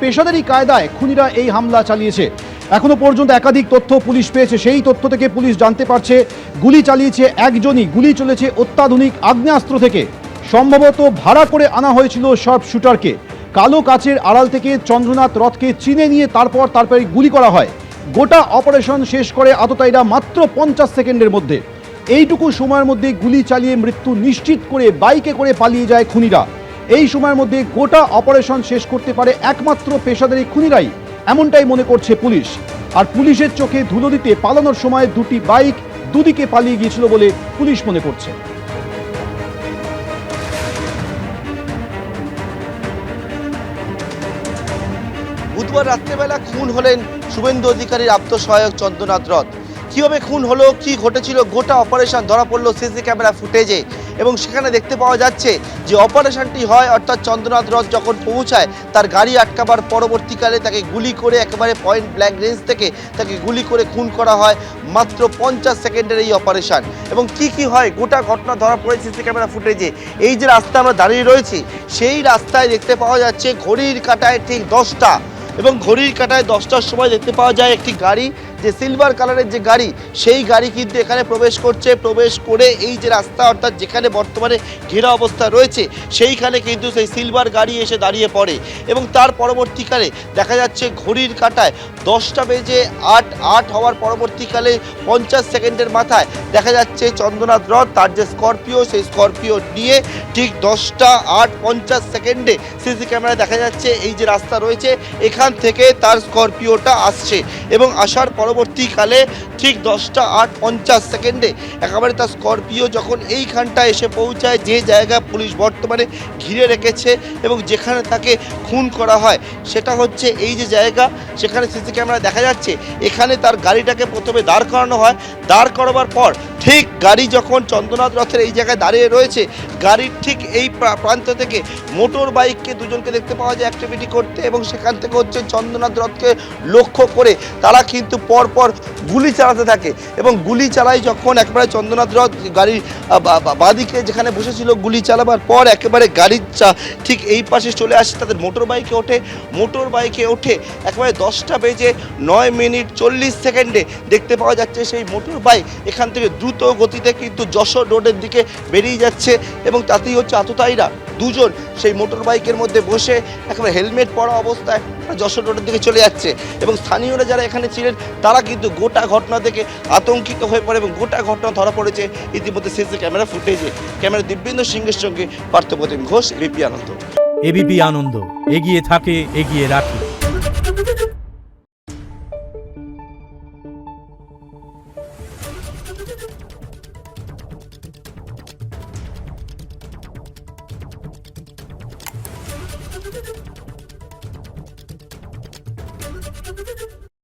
পেশাদারি কায়দায় খুনিরা এই হামলা চালিয়েছে। এখনো পর্যন্ত একাধিক তথ্য পুলিশ পেয়েছে। সেই তথ্য থেকে পুলিশ জানতে পারছে গুলি চালিয়েছে একজনই। গুলি চলেছে অত্যাধুনিক আগ্নেয়াস্ত্র থেকে। সম্ভবত ভাড়া করে আনা হয়েছিল শার্প শুটারকে। কালো কাচের আড়াল থেকে চন্দ্রনাথ রথকে চিনে নিয়ে তারপরে গুলি করা হয়। গোটা অপারেশন শেষ করে আততায়ীরা মাত্র 50 সেকেন্ডের মধ্যে। এইটুকু সময়ের মধ্যে গুলি চালিয়ে মৃত্যু নিশ্চিত করে বাইকে করে পালিয়ে যায় খুনিরা। এই সময়ের মধ্যে গোটা অপারেশন শেষ করতে পারে একমাত্র পেশাদারি খুনিরাই, এমনটাই মনে করছে পুলিশ। আর পুলিশের চোখে ধুলো দিতে পালানোর সময় দুটি বাইক দুদিকে পালিয়ে গিয়েছিল বলে পুলিশ মনে করছে। বুধবার রাত্রেবেলা খুন হলেন শুভেন্দু অধিকারীর আত্মসহায়ক চন্দ্রনাথ রথ। কিভাবে খুন হলো, কি ঘটেছিল, গোটা অপারেশন ধরা পড়লো সিসি ক্যামেরা ফুটেজে। এবং সেখানে দেখতে পাওয়া যাচ্ছে যে অপারেশনটি হয়, অর্থাৎ চন্দ্রনাথ রথ যখন পৌঁছায় তার গাড়ি আটকাবার পরবর্তীকালে তাকে গুলি করে একেবারে পয়েন্ট ব্ল্যাঙ্ক রেঞ্জ থেকে তাকে গুলি করে খুন করা হয়। মাত্র 50 সেকেন্ডের এই অপারেশন। এবং কি হয় গোটা ঘটনা ধরা পড়ে সিসি ক্যামেরা ফুটেজে। এই যে রাস্তা আমরা দাঁড়িয়ে রয়েছি, সেই রাস্তায় দেখতে পাওয়া যাচ্ছে ঘড়ির কাঁটায় ঠিক 10টা, এবং ঘড়ির কাঁটায় 10টার সময় দেখতে পাওয়া যায় একটি গাড়ি, যে সিলভার কালারের যে গাড়ি, সেই গাড়ি কিন্তু এখানে প্রবেশ করছে। প্রবেশ করে এই যে রাস্তা, অর্থাৎ যেখানে বর্তমানে ঘেরা অবস্থা রয়েছে, সেইখানে কিন্তু সেই সিলভার গাড়ি এসে দাঁড়িয়ে পড়ে। এবং তার পরবর্তীকালে দেখা যাচ্ছে ঘড়ির কাঁটায় 10টা বেজে 8 হওয়ার পরবর্তীকালে 50 সেকেন্ডের মাথায় দেখা যাচ্ছে চন্দ্রনাথ রথ তার যে স্করপিও, সেই স্করপিও নিয়ে ঠিক 10টা 8:50 সেকেন্ডে সিসি ক্যামেরায় দেখা যাচ্ছে এই যে রাস্তা রয়েছে, এখান থেকে তার স্করপিওটা আসছে। এবং আসার পরবর্তীকালে ঠিক 10টা 8:50 সেকেন্ডে একেবারে তার স্করপিও যখন এইখানটায় এসে পৌঁছায়, যে জায়গা পুলিশ বর্তমানে ঘিরে রেখেছে এবং যেখানে তাকে খুন করা হয়, সেটা হচ্ছে এই যে জায়গা, সেখানে সিসি ক্যামেরা দেখা যাচ্ছে এখানে তার গাড়িটাকে প্রথমে দাঁড় করানো হয়। দাঁড় করাবার পর ঠিক গাড়ি যখন চন্দ্রনাথ রথের এই জায়গায় দাঁড়িয়ে রয়েছে, গাড়ির ঠিক এই প্রান্ত থেকে মোটর বাইককে দুজনকে দেখতে পাওয়া যায় অ্যাক্টিভিটি করতে। এবং সেখান থেকে হচ্ছে চন্দ্রনাথ রথকে লক্ষ্য করে তারা কিন্তু পরপর গুলি চালাতে থাকে। এবং গুলি চালায় যখন একেবারে চন্দ্রনাথ রথ গাড়ির বাঁদিকে যেখানে বসেছিল, গুলি চালাবার পর একেবারে গাড়ির ঠিক এই পাশে চলে আসে, তাদের মোটর বাইকে ওঠে। মোটর বাইকে ওঠে একেবারে 10টা বেজে 9 মিনিট 40 সেকেন্ডে দেখতে পাওয়া যাচ্ছে সেই মোটর বাইক এখান থেকে দ্রুত গতিতে কিন্তু যশোর রোডের দিকে বেরিয়ে যাচ্ছে। এবং তাতেই হচ্ছে আততায়ীরা দুজন সেই মোটর বাইকের মধ্যে বসে একেবারে হেলমেট পরা অবস্থায় যশোর রোডের দিকে চলে যাচ্ছে। এবং স্থানীয়রা যারা এখানে ছিলেন তারা কিন্তু গোটা ঘটনা থেকে আতঙ্কিত হয়ে পড়ে এবং গোটা ঘটনা ধরা পড়েছে ইতিমধ্যে সিসি ক্যামেরা ফুটেজে। ক্যামেরা দিব্যেন্দু সিংহের সঙ্গে পার্থপ্রতিম ঘোষ, এবিপি আনন্দ। এবিপি আনন্দ, এগিয়ে থাকে, এগিয়ে রাখে।